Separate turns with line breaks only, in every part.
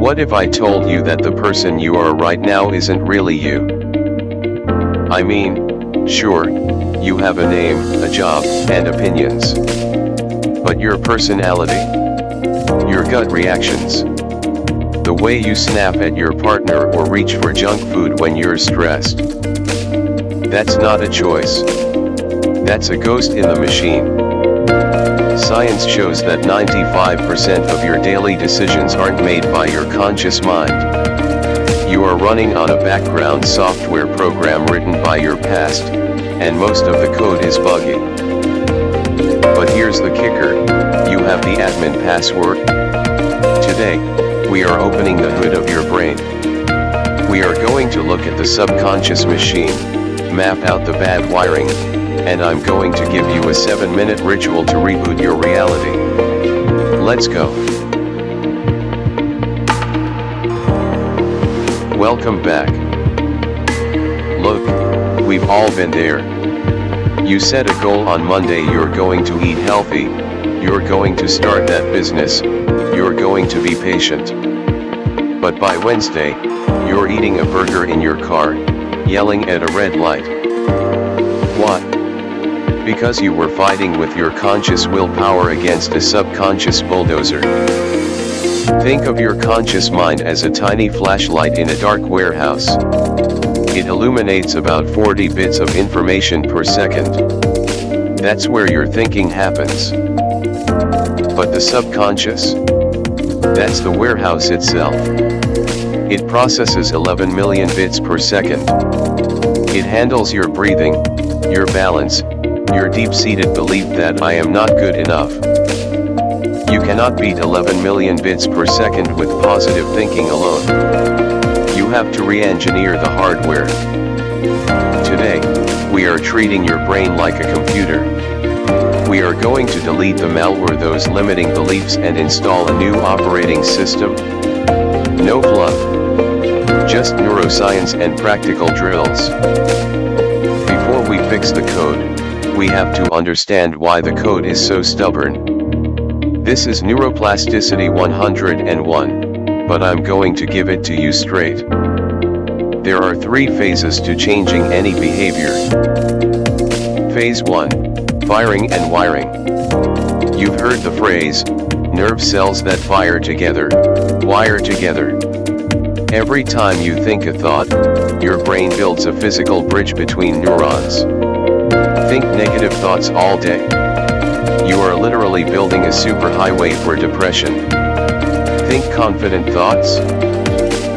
What if I told you that the person you are right now isn't really you? I mean, sure, you have a name, a job, and opinions. But your personality? Your gut reactions? The way you snap at your partner or reach for junk food when you're stressed? That's not a choice. That's a ghost in the machine. Science shows that 95% of your daily decisions aren't made by your conscious mind. You are running on a background software program written by your past, and most of the code is buggy. But here's the kicker, you have the admin password. Today, we are opening the hood of your brain. We are going to look at the subconscious machine, map out the bad wiring, and I'm going to give you a 7-minute ritual to reboot your reality. Let's go. Welcome back. Look, we've all been there. You set a goal on Monday, you're going to eat healthy, you're going to start that business, you're going to be patient. But by Wednesday, you're eating a burger in your car, yelling at a red light. Why? Because you were fighting with your conscious willpower against a subconscious bulldozer. Think of your conscious mind as a tiny flashlight in a dark warehouse. It illuminates about 40 bits of information per second. That's where your thinking happens. But the subconscious? That's the warehouse itself. It processes 11 million bits per second. It handles your breathing, your balance, your deep-seated belief that I am not good enough. You cannot beat 11 million bits per second with positive thinking alone. You have to re-engineer the hardware. Today, we are treating your brain like a computer. We are going to delete the malware, those limiting beliefs, and install a new operating system. No fluff. Just neuroscience and practical drills. Before we fix the code, we have to understand why the code is so stubborn. This is neuroplasticity 101, but I'm going to give it to you straight. There are 3 phases to changing any behavior. Phase 1, firing and wiring. You've heard the phrase, nerve cells that fire together, wire together. Every time you think a thought, your brain builds a physical bridge between neurons. Think negative thoughts all day. You are literally building a superhighway for depression. Think confident thoughts?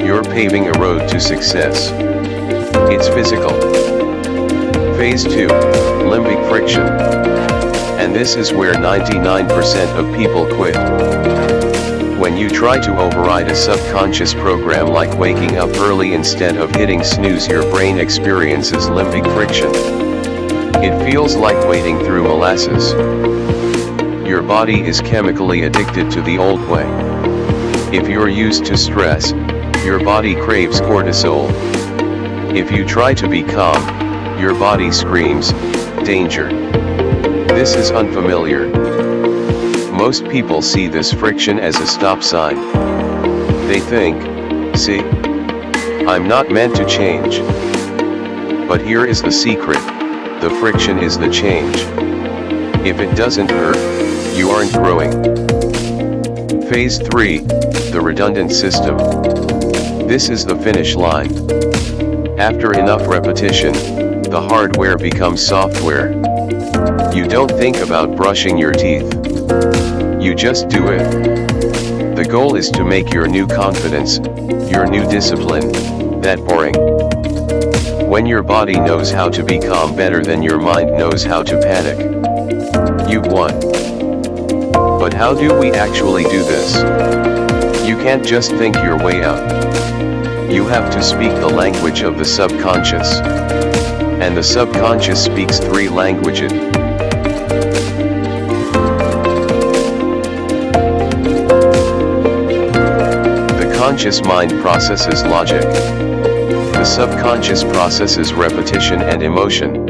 You're paving a road to success. It's physical. Phase 2, limbic friction. And this is where 99% of people quit. When you try to override a subconscious program like waking up early instead of hitting snooze, your brain experiences limbic friction. It feels like wading through molasses. Your body is chemically addicted to the old way. If you're used to stress, your body craves cortisol. If you try to be calm, your body screams, danger. This is unfamiliar. Most people see this friction as a stop sign. They think, see, I'm not meant to change. But here is the secret. The friction is the change. If it doesn't hurt, you aren't growing. Phase 3, the redundant system. This is the finish line. After enough repetition, the hardware becomes software. You don't think about brushing your teeth. You just do it. The goal is to make your new confidence, your new discipline, that boring. When your body knows how to be calm better than your mind knows how to panic, you've won. But how do we actually do this? You can't just think your way out. You have to speak the language of the subconscious. And the subconscious speaks 3 languages. The conscious mind processes logic. The subconscious processes repetition and emotion.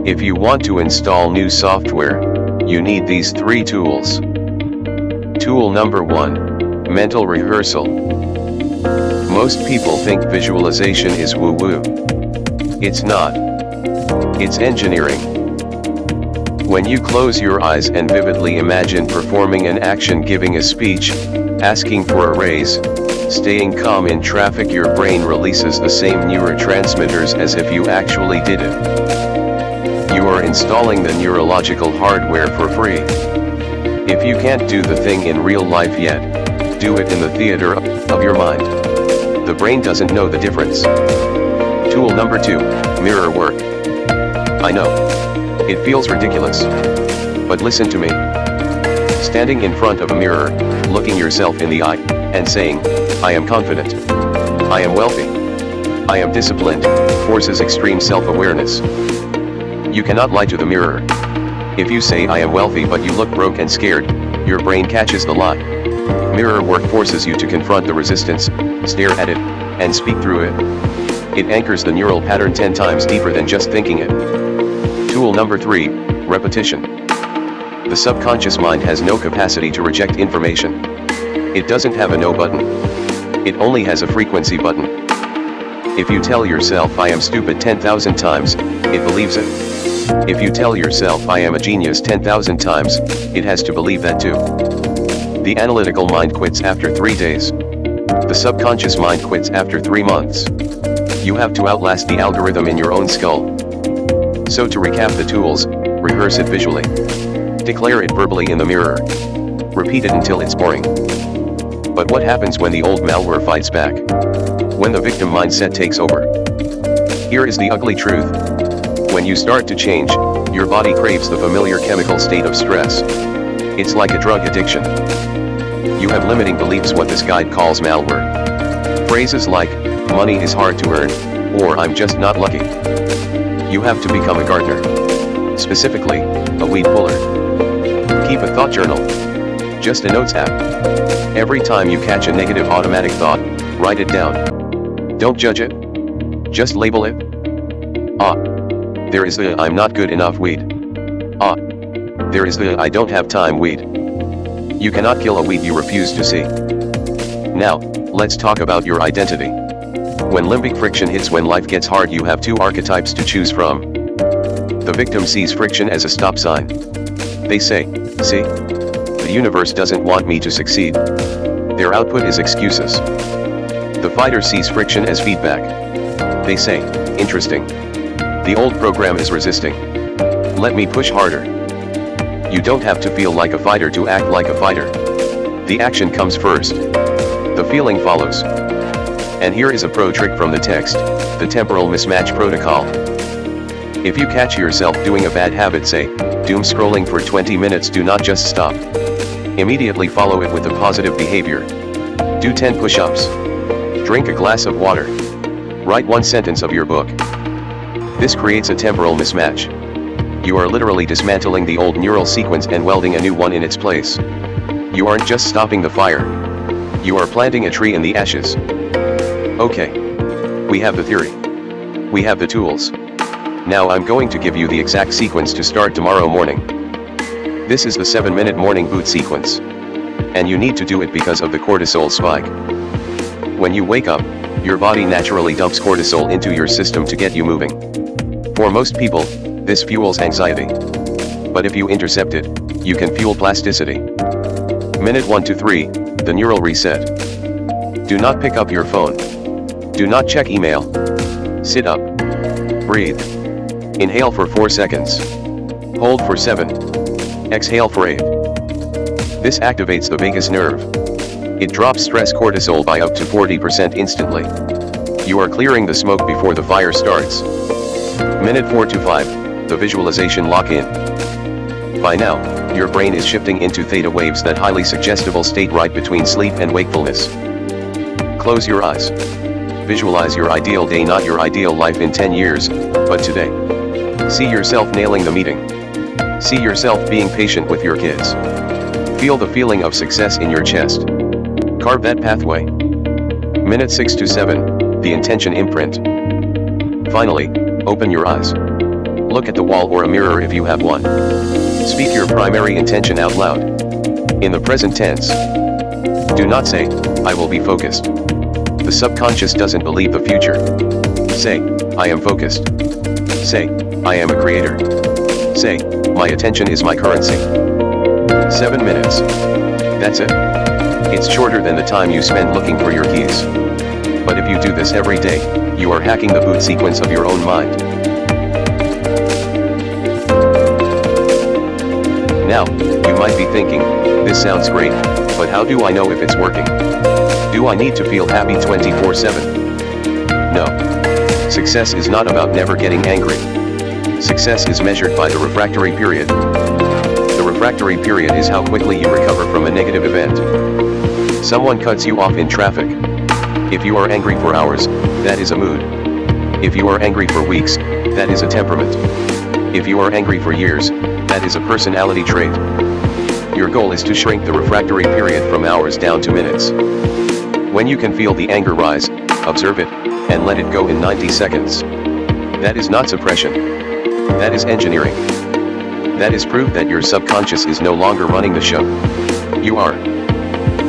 If you want to install new software, you need these 3 tools. Tool number 1, Mental rehearsal. Most people think visualization is woo-woo. It's not. It's engineering. When you close your eyes and vividly imagine performing an action, giving a speech, asking for a raise, staying calm in traffic, your brain releases the same neurotransmitters as if you actually did it. You are installing the neurological hardware for free. If you can't do the thing in real life yet, do it in the theater of your mind. The brain doesn't know the difference. Tool number 2, mirror work. I know. It feels ridiculous. But listen to me. Standing in front of a mirror, looking yourself in the eye, and saying, I am confident. I am wealthy. I am disciplined, forces extreme self-awareness. You cannot lie to the mirror. If you say I am wealthy but you look broke and scared, your brain catches the lie. Mirror work forces you to confront the resistance, stare at it, and speak through it. It anchors the neural pattern 10 times deeper than just thinking it. Tool number 3, repetition. The subconscious mind has no capacity to reject information. It doesn't have a no button. It only has a frequency button. If you tell yourself I am stupid 10,000 times, it believes it. If you tell yourself I am a genius 10,000 times, it has to believe that too. The analytical mind quits after 3 days. The subconscious mind quits after 3 months. You have to outlast the algorithm in your own skull. So to recap the tools, rehearse it visually. Declare it verbally in the mirror. Repeat it until it's boring. But what happens when the old malware fights back? When the victim mindset takes over? Here is the ugly truth. When you start to change, your body craves the familiar chemical state of stress. It's like a drug addiction. You have limiting beliefs, what this guide calls malware. Phrases like, money is hard to earn, or I'm just not lucky. You have to become a gardener. Specifically, a weed puller. Keep a thought journal. Just a notes app. Every time you catch a negative automatic thought, write it down. Don't judge it. Just label it. There is the I'm not good enough weed. There is the I don't have time weed. You cannot kill a weed you refuse to see. Now, let's talk about your identity. When limbic friction hits, when life gets hard, you have 2 archetypes to choose from. The victim sees friction as a stop sign. They say, see? The universe doesn't want me to succeed. Their output is excuses. The fighter sees friction as feedback. They say, interesting. The old program is resisting. Let me push harder. You don't have to feel like a fighter to act like a fighter. The action comes first. The feeling follows. And here is a pro trick from the text, the temporal mismatch protocol. If you catch yourself doing a bad habit, say, doom scrolling for 20 minutes, do not just stop. Immediately follow it with a positive behavior. Do 10 push-ups. Drink a glass of water. Write 1 sentence of your book. This creates a temporal mismatch. You are literally dismantling the old neural sequence and welding a new one in its place. You aren't just stopping the fire. You are planting a tree in the ashes. Okay. We have the theory. We have the tools. Now I'm going to give you the exact sequence to start tomorrow morning. This is the 7-minute morning boot sequence. And you need to do it because of the cortisol spike. When you wake up, your body naturally dumps cortisol into your system to get you moving. For most people, this fuels anxiety. But if you intercept it, you can fuel plasticity. Minute 1 to 3, the neural reset. Do not pick up your phone. Do not check email. Sit up. Breathe. Inhale for 4 seconds. Hold for 7. Exhale for 8. This activates the vagus nerve. It drops stress cortisol by up to 40% instantly. You are clearing the smoke before the fire starts. Minute 4 to 5, the visualization lock-in. By now, your brain is shifting into theta waves, that highly suggestible state right between sleep and wakefulness. Close your eyes. Visualize your ideal day, not your ideal life in 10 years, but today. See yourself nailing the meeting. See yourself being patient with your kids. Feel the feeling of success in your chest. Carve that pathway. Minute 6 to 7, the intention imprint. Finally, open your eyes. Look at the wall or a mirror if you have one. Speak your primary intention out loud. In the present tense. Do not say, I will be focused. The subconscious doesn't believe the future. Say, I am focused. Say, I am a creator. Say, my attention is my currency. 7 minutes. That's it. It's shorter than the time you spend looking for your keys. But if you do this every day, you are hacking the boot sequence of your own mind. Now, you might be thinking, this sounds great, but how do I know if it's working? Do I need to feel happy 24/7? No. Success is not about never getting angry. Success is measured by the refractory period. The refractory period is how quickly you recover from a negative event. Someone cuts you off in traffic. If you are angry for hours, that is a mood. If you are angry for weeks, that is a temperament. If you are angry for years, that is a personality trait. Your goal is to shrink the refractory period from hours down to minutes. When you can feel the anger rise, observe it, and let it go in 90 seconds. That is not suppression. That is engineering. That is proof that your subconscious is no longer running the show. You are.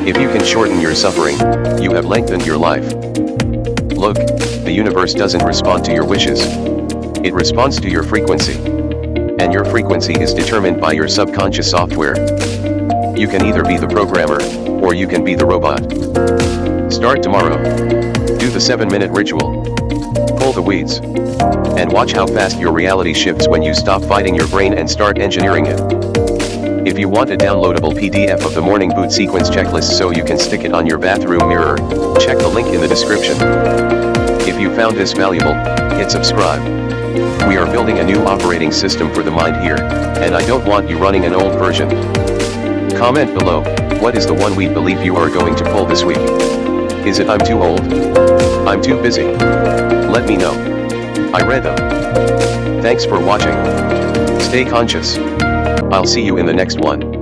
If you can shorten your suffering, you have lengthened your life. Look, the universe doesn't respond to your wishes. It responds to your frequency. And your frequency is determined by your subconscious software. You can either be the programmer, or you can be the robot. Start tomorrow. Do the 7-minute ritual. Pull the weeds. And watch how fast your reality shifts when you stop fighting your brain and start engineering it. If you want a downloadable PDF of the morning boot sequence checklist so you can stick it on your bathroom mirror, check the link in the description. If you found this valuable, hit subscribe. We are building a new operating system for the mind here, and I don't want you running an old version. Comment below, what is the one weed belief you are going to pull this week? Is it I'm too old? I'm too busy? Let me know. I read them. Thanks for watching. Stay conscious. I'll see you in the next one.